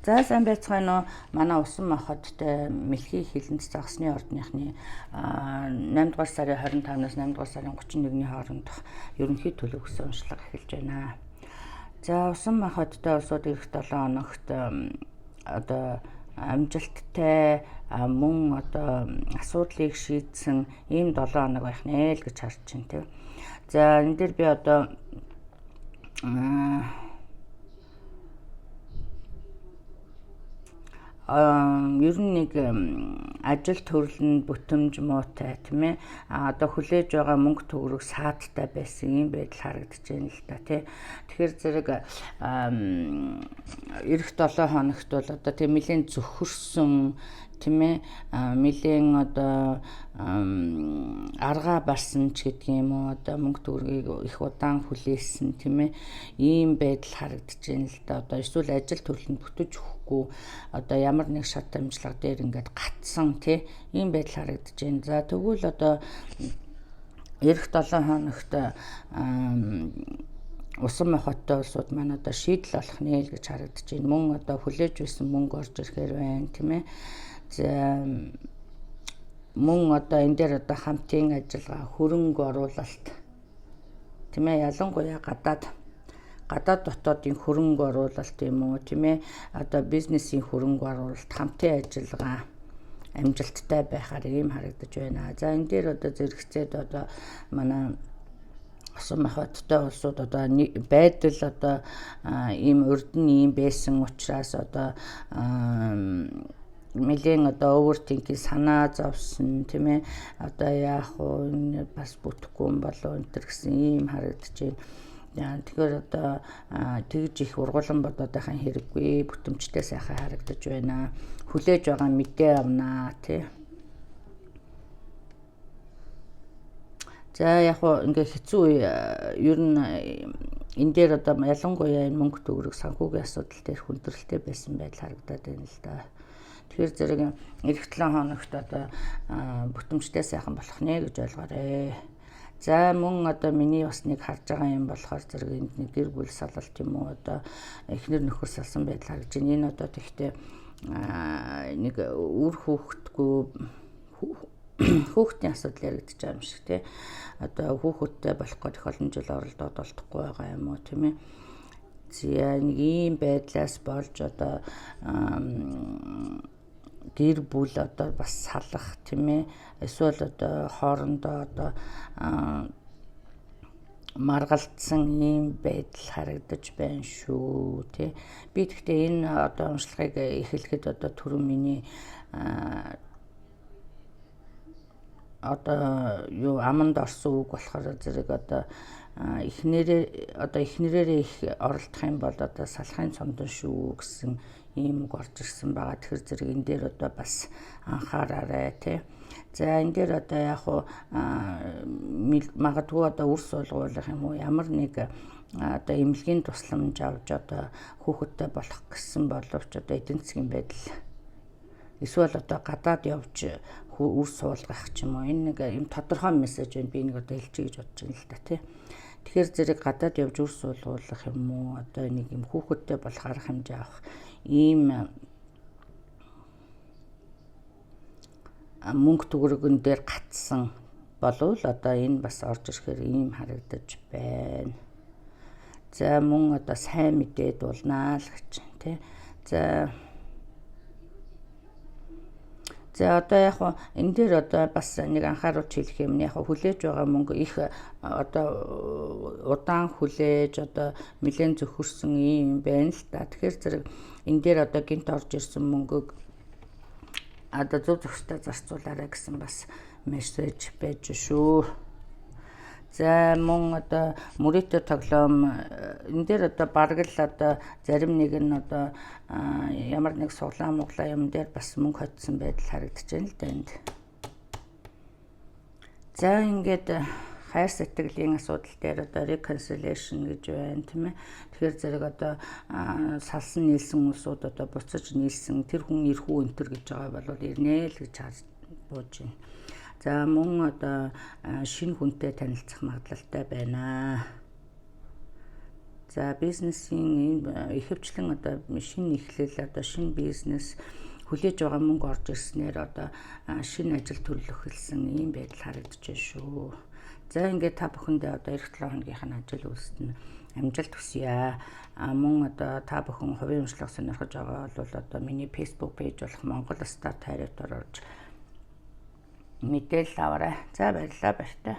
За сайн байцгаана уу. Манай усан махадтай мэлхий хилэнд загсны ордныхны 8 дугаар сарын 25-наас 8 дугаар сарын 31-ний хоорондох ерөнхий төлөв гэсэн уншлага эхэлж байна. За усан махадтай улсууд эх 7 хоногт одоо амжилттай мөн одоо асуудлыг шийдсэн ийм 7 хоног байх нэ л гэж харж байна тийм. За энэ дээр би одоо ер нь нэг ажил төрөл нь бүтэмж муутай тийм ээ одоо хүлээж байгаа мөнгө төгрөг саадтай байсан юм байдал харагдаж байна л да тий. Тэгэхээр зэрэг эх 7 хоногт бол одоо тийм нэлийн зөвхөрсөн тийм ээ нэлийн одоо аргаа барсан ч гэдэг юм уу одоо мөнгө төгрөгийг их удаан хүлээсэн тийм ээ ийм байдал харагдаж байна л да. Одоо эсвэл ажил төрлөнд бүтэж өгөхгүй одоо ямар нэг шат амжилга дээр ингээд гатсан тий ийм байдал харагдаж байна. За тэгвэл одоо эх 7 хоногт усан махадтай улсууд маань одоо шийдэл олох нэ л гэж харагдаж байна. Мөн одоо хүлээж байсан мөнгө орж ирэхээр байна тийм ээ. За мөн одоо энэ дээр одоо хамтын ажиллагаа хөрөнгө оруулалт тийм ээ ялангуяа гадаад дотоодын хөрөнгө оруулалт юм уу тийм ээ одоо бизнесийн хөрөнгө оруулалт хамтын ажиллагаа амжилттай байхаар ийм харагдаж байна. За энэ дээр одоо зэрэгцээд одоо манай усан махадтай улсууд одоо байдал одоо ийм урд нь ийм байсан учраас одоо нэлийн одоо overthinking санаа зовсон тийм ээ одоо яах вэ бас бүтэхгүй юм болов энэ төр гэсэн ийм харагдаж байна. Тэгэхээр одоо тэгж их ургуулсан бодоод байхын хэрэггүй бүтэмжтэй сайхан харагдаж байна. Хүлээж байгаа мэдээ авнаа тий. За яг хоо ингээ хэцүү ер нь энэ дээр одоо ялангуяа энэ мөнгө төгрөг санхүүгийн асуудал дээр хүндрэлтэй байсан байдал харагдаад байна л да. Тэгэхээр зэрэг эх 7 хоногт одоо бүтэмжтэй сайхан болох нэ гэж ойлгоорой. За мөн одоо миний бас нэг харж байгаа юм болохоор зэрэг энд нэг гэр бүл салалт юм уу одоо эхнэр нөхөр салсан байдал харагдаж байна. Энэ одоо тэгтээ нэг үр хүүхдийн асуудал яригдж байгаа юм шиг тий. Одоо хүүхэдтэй болох гол олон жил оролдоод олдохгүй байгаа юм уу тийм ээ. За нэг ийм байдлаас болж одоо гэр бүл одоо бас салах тийм ээ эсвэл одоо хоорондоо одоо маргалдсан ийм байдал харагдаж байна шүү тий. Би тэгтээ энэ одоо уншлагыг эхлэхэд одоо түрүү миний одоо юу аманд орсон үг болохоор зэрэг одоо эхнэрээрээ их оролдох юм бол одоо салахын цомдон шүү гэсэн ийм үг орж ирсэн байгаа. Тэгэхээр зэрэг энэ дээр одоо бас анхаараарай тий. За энэ дээр одоо яг хуу магадгүй одоо үр суулгуулах юм уу ямар нэг одоо эмнэлгийн тусламж авч одоо хүүхэдтэй болох гэсэн боловч одоо эдийн засгийн байдал эсвэл одоо гадаад явж үр суулгах ч юм уу энэ нэг юм тодорхой мессеж байна. Би нэг одоо хэлчихье гэж бодож байна л да тий. Тэгэхээр зэрэг гадаад явж үр суулгуулах юм уу одоо нэг юм хүүхэдтэй болох арга хэмжээ авах ийм мөнгө төгрөгөн дээр гатсан болвол одоо энэ бас орж ирэхээр ийм харагдаж байна. За мөн одоо сайн мэдээ дуулнаа л гэж тий. За одоо яг энэ дээр одоо бас нэг анхааруулж хэлэх юм яг хүлээж байгаа мөнгө их одоо удаан хүлээж одоо нэлээд зөвхөрсөн юм байна л да. Тэгэхээр зэрэг энэ дээр одоо гинт орж ирсэн мөнгөг одоо зөв зөвхөстэй зарцуулаарай гэсэн бас мессеж байж шүү. За мөн одоо мөрөөдө тоглоом энэ дээр одоо бараг л одоо зарим нэг нь одоо ямар нэг суглаа юм дээр бас мөнгө хотсон байдал харагдаж байна л да энд. За ингээд хайр сэтгэлийн асуудал дээр одоо reconciliation гэж байна тийм ээ. Тэгэхээр зэрэг одоо салсан нийлсэн улсууд одоо буцаж нийлсэн тэр хүн эрхүү өнтер гэж байгаа бол ирнэ л гэж харж бууж байна. За мөн одоо шинэ хүнтэй танилцах магадлалтай байна. За бизнесийн ихэвчлэн одоо шинэ эхлэл одоо шинэ бизнес хүлээж байгаа мөнгө орж ирснээр одоо шинэ ажил төрлөх хэлсэн ийм байдал харагдаж байна шүү. За ингээд та бүхэндээ одоо эх 7 хоногийнх нь ажил үйлсэнд амжилт хүсье. Мөн одоо та бүхэн хувийн уншлага сонирхож байгаа бол одоо миний Facebook пэйж болох Монгол Старт хайрт орж мэдээлэл аваарай. За баярлалаа баяртай.